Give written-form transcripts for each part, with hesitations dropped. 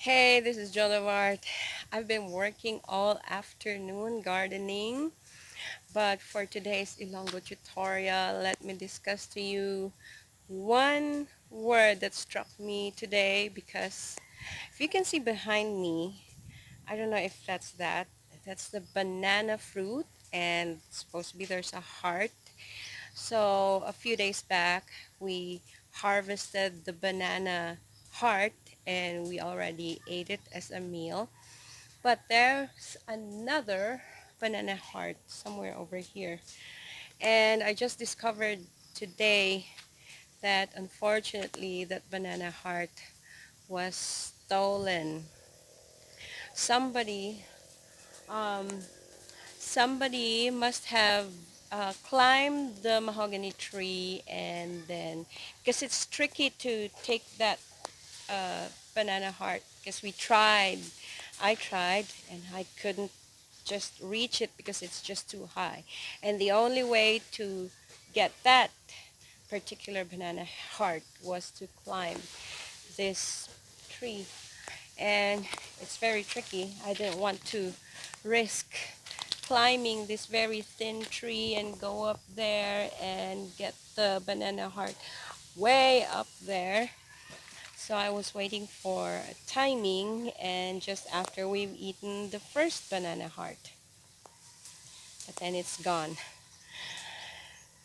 Hey, this is Jonavart. I've been working all afternoon gardening, but for today's Ilonggo tutorial, let me discuss to you one word that struck me today because if you can see behind me, I don't know if that's the banana fruit and supposed to be there's a heart. So a few days back, we harvested the banana heart and we already ate it as a meal. But there's another banana heart somewhere over here. And I just discovered today that unfortunately that banana heart was stolen. Somebody, um, somebody must have climbed the mahogany tree and then, because it's tricky to take that banana heart because I tried and I couldn't just reach it because it's just too high. And the only way to get that particular banana heart was to climb this tree. And it's very tricky. I didn't want to risk climbing this very thin tree and go up there and get the banana heart way up there. So I was waiting for timing and just after we've eaten the first banana heart, but then it's gone.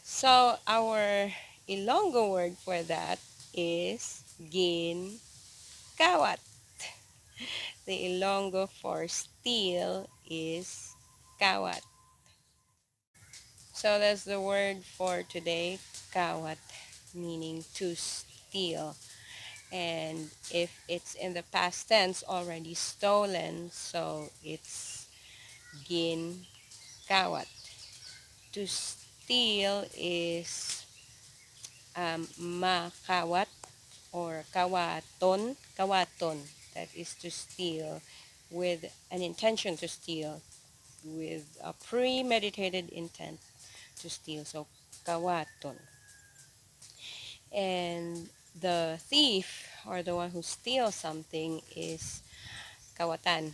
So our Ilonggo word for that is gin kawat. The Ilonggo for steal is kawat. So that's the word for today, kawat, meaning to steal. And if it's in the past tense, already stolen, so it's gin kawat. To steal is makawat or kawaton. Kawaton, that is to steal with an intention to steal, with a premeditated intent to steal. So kawaton. And the thief or the one who steals something is kawatan.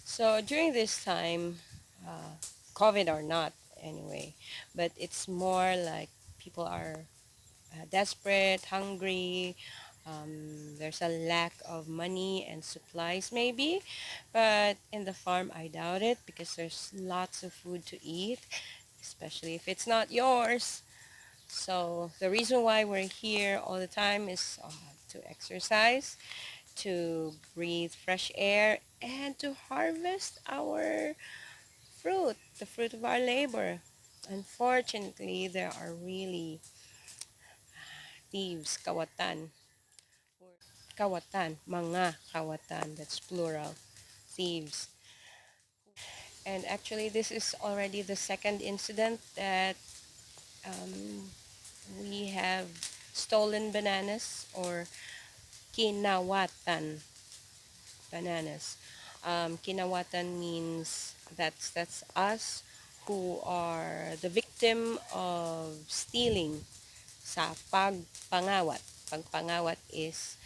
So during this time, COVID or not anyway, but it's more like people are desperate, hungry. There's a lack of money and supplies maybe, but in the farm I doubt it because there's lots of food to eat, especially if it's not yours. So the reason why we're here all the time is to exercise, to breathe fresh air, and to harvest our fruit, the fruit of our labor. Unfortunately, there are really thieves, kawatan, kawatan, mga kawatan, that's plural, thieves. And actually, this is already the second incident that um, we have stolen bananas or kinawatan bananas. Kinawatan means that's us who are the victim of stealing sa pagpangawat. Pagpangawat is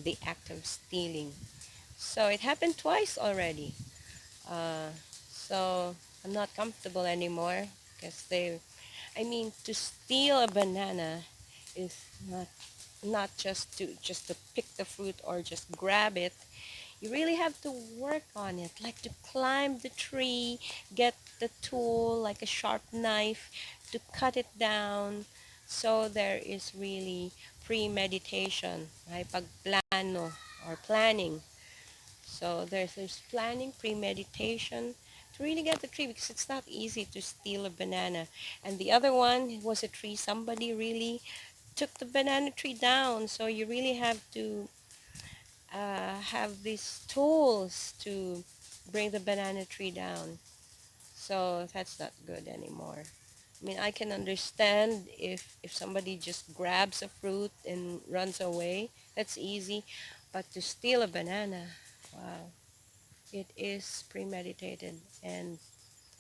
the act of stealing. So it happened twice already. Uh, so I'm not comfortable anymore because to steal a banana is not just to pick the fruit or just grab it. You really have to work on it, like to climb the tree, get the tool like a sharp knife to cut it down. So there is really premeditation, may pagplano or planning. So there's planning, premeditation to really get the tree because it's not easy to steal a banana. And the other one was a tree. Somebody really took the banana tree down. So you really have to have these tools to bring the banana tree down. So that's not good anymore. I mean, I can understand if somebody just grabs a fruit and runs away. That's easy. But to steal a banana, wow, it is premeditated and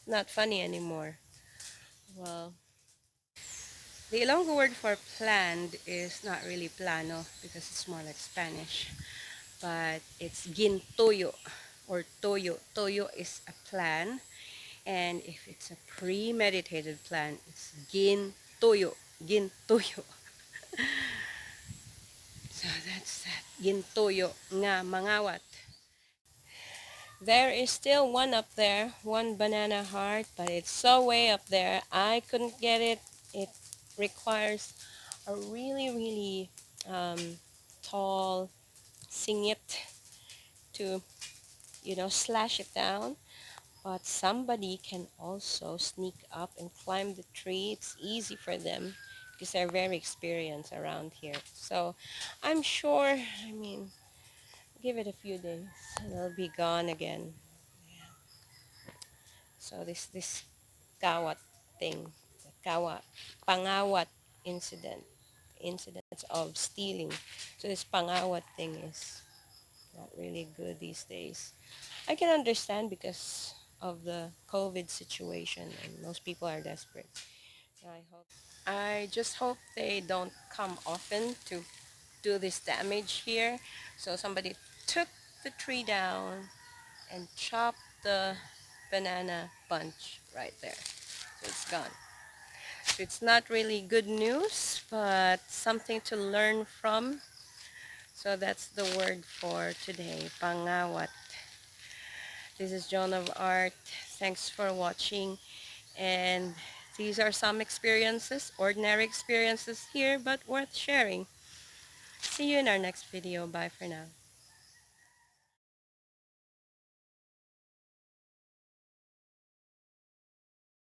not funny anymore. Well, The Ilonggo word for planned is not really plano because it's more like Spanish, but it's gintoyo or toyo. Toyo is a plan, and if it's a premeditated plan, it's gintoyo. Gintoyo. So that's that. Gintoyo nga mangawat. There is still one up there, one banana heart, but it's so way up there. I couldn't get it. It requires a really, really tall singit to, slash it down. But somebody can also sneak up and climb the tree. It's easy for them because they're very experienced around here. So I'm sure, give it a few days and it'll be gone again. So this kawat thing, the pangawat incidents of stealing. So this pangawat thing is not really good these days. I can understand because of the COVID situation and most people are desperate. I just hope they don't come often to do this damage here. So somebody took the tree down and chopped the banana bunch right there. So it's gone. So it's not really good news, but something to learn from. So that's the word for today, pangawat. This is Joan of Art. Thanks for watching. And these are some experiences, ordinary experiences here, but worth sharing. See you in our next video. Bye for now.